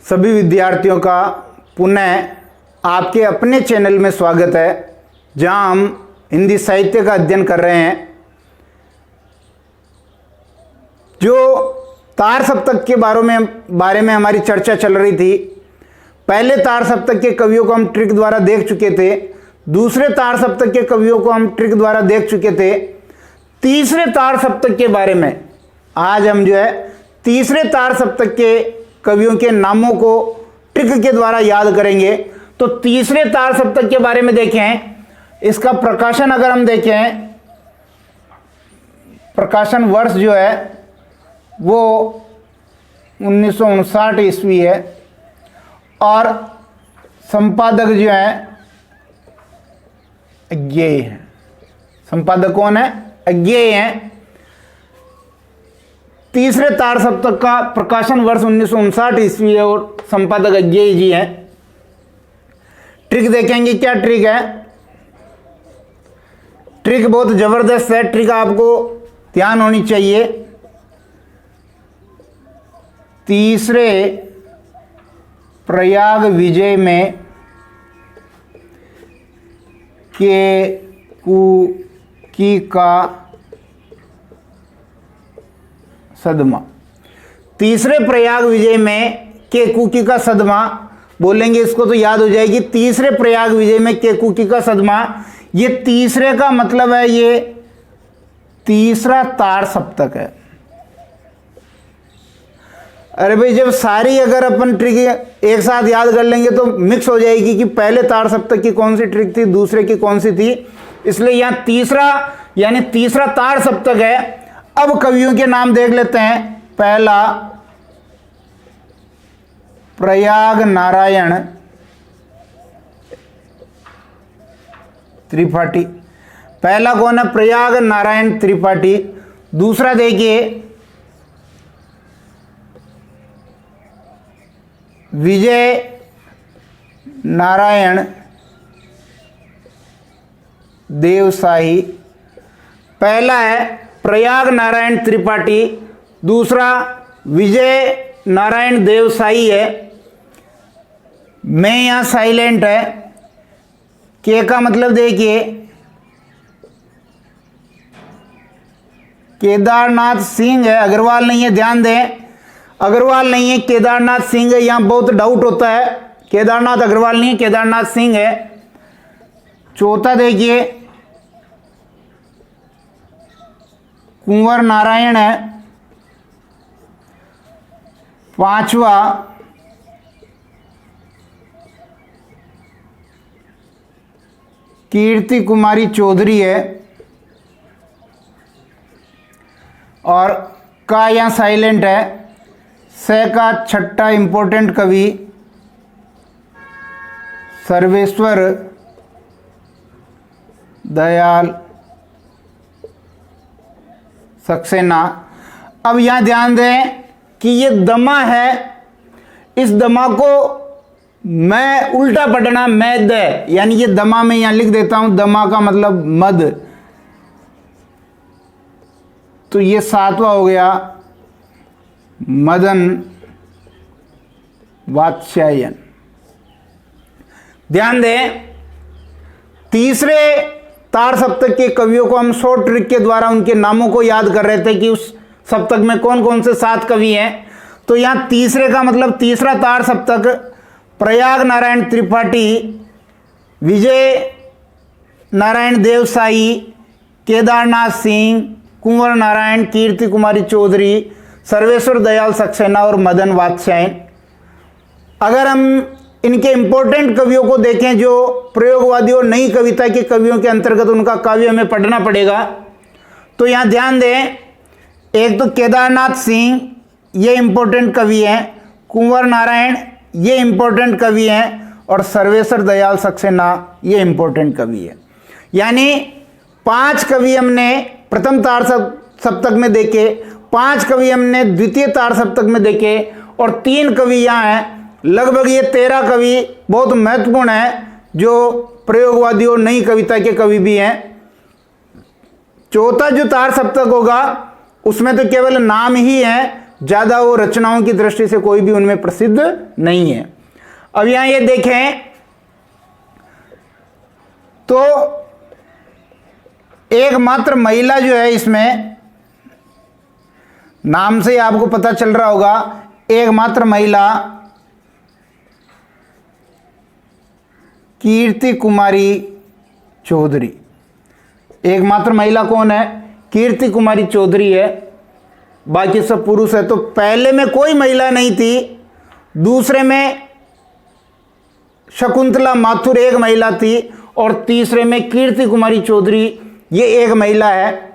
सभी विद्यार्थियों का पुनः आपके अपने चैनल में स्वागत है, जहां हम हिंदी साहित्य का अध्ययन कर रहे हैं। जो तार सप्तक के बारे में हमारी चर्चा चल रही थी। पहले तार सप्तक के कवियों को हम ट्रिक द्वारा देख चुके थे, दूसरे तार सप्तक के कवियों को हम ट्रिक द्वारा देख चुके थे। तीसरे तार सप्तक के बारे में आज हम तीसरे तार सप्तक के कवियों के नामों को ट्रिक के द्वारा याद करेंगे। तो तीसरे तार सप्तक के बारे में देखें, इसका प्रकाशन अगर हम देखें, प्रकाशन वर्ष वो 1959 ईस्वी है और संपादक अज्ञेय है। संपादक कौन है? अज्ञेय है। तीसरे तार सप्तक का प्रकाशन वर्ष 1959 ईस्वी है और संपादक अज्ञेय जी हैं। ट्रिक देखेंगे, क्या ट्रिक है? ट्रिक बहुत जबरदस्त है। ट्रिक आपको ध्यान होनी चाहिए। तीसरे प्रयाग विजय में केकूकी का सदमा। तीसरे प्रयाग विजय में केकूकी का सदमा बोलेंगे, इसको तो याद हो जाएगी। तीसरे प्रयाग विजय में केकूकी का सदमा, ये तीसरे का मतलब है ये तीसरा तार सप्तक है। अरे भाई, जब सारी अगर अपन ट्रिक एक साथ याद कर लेंगे तो मिक्स हो जाएगी कि पहले तार सप्तक की कौन सी ट्रिक थी, दूसरे की कौन सी थी। इसलिए यहां तीसरा यानी तीसरा तार सप्तक है। अब कवियों के नाम देख लेते हैं। पहला प्रयाग नारायण त्रिपाठी। पहला कौन है? प्रयाग नारायण त्रिपाठी। दूसरा देखिए विजय नारायण देवसाई। पहला है प्रयाग नारायण त्रिपाठी, दूसरा विजय नारायण देवसाई है। मैं यहां साइलेंट है। के का मतलब देखिए केदारनाथ सिंह है, अग्रवाल नहीं है। ध्यान दें, अग्रवाल नहीं है, केदारनाथ सिंह है। यहां बहुत डाउट होता है। केदारनाथ अग्रवाल नहीं है, केदारनाथ सिंह है। चौथा देखिए कुंवर नारायण है। पांचवा कीर्ति कुमारी चौधरी है और का यहां साइलेंट है। से का छठा इंपॉर्टेंट कवि सर्वेश्वर दयाल सक्सेना। अब यहां ध्यान दें कि ये दमा है। इस दमा को मैं उल्टा पढ़ना मैद है, यानी ये दमा में यहां लिख देता हूं। दमा का मतलब मद। तो ये सातवां हो गया मदन वात्स्यायन। ध्यान दें, तीसरे तार सप्तक के कवियों को हम शॉर्ट ट्रिक के द्वारा उनके नामों को याद कर रहे थे कि उस सप्तक में कौन कौन से 7 कवि हैं। तो यहां तीसरे का मतलब तीसरा तार सप्तक प्रयाग नारायण त्रिपाठी, विजय नारायण देवसाई, केदारनाथ सिंह, कुंवर नारायण, कीर्ति कुमारी चौधरी, सर्वेश्वर दयाल सक्सेना और मदन वात्स्यायन। अगर हम इनके इंपॉर्टेंट कवियों को देखें, जो प्रयोगवादी और नई कविता के कवियों के अंतर्गत उनका काव्य हमें पढ़ना पड़ेगा। तो यहां ध्यान दें, एक तो केदारनाथ सिंह, ये इंपॉर्टेंट कवि हैं। कुंवर नारायण, ये इंपॉर्टेंट कवि हैं। और सर्वेश्वर दयाल सक्सेना, ये इंपॉर्टेंट कवि है। यानी 5 कवि हमने प्रथम तार सप्तक में देखे, 5 कवि हमने द्वितीय तार सप्तक में देखे और 3 कवि यहाँ हैं। लगभग ये 13 कवि बहुत महत्वपूर्ण है, जो प्रयोगवादी और नई कविता के कवि भी हैं। चौथा जो तार सप्तक होगा उसमें तो केवल नाम ही है, ज़्यादा वो रचनाओं की दृष्टि से कोई भी उनमें प्रसिद्ध नहीं है। अब यहाँ ये देखें तो एकमात्र महिला जो है, इसमें नाम से ही आपको पता चल रहा होगा, एकमात्र महिला कीर्ति कुमारी चौधरी। एकमात्र महिला कौन है? कीर्ति कुमारी चौधरी है, बाकी सब पुरुष है। तो पहले में कोई महिला नहीं थी, दूसरे में शकुंतला माथुर एक महिला थी, और तीसरे में कीर्ति कुमारी चौधरी ये एक महिला है।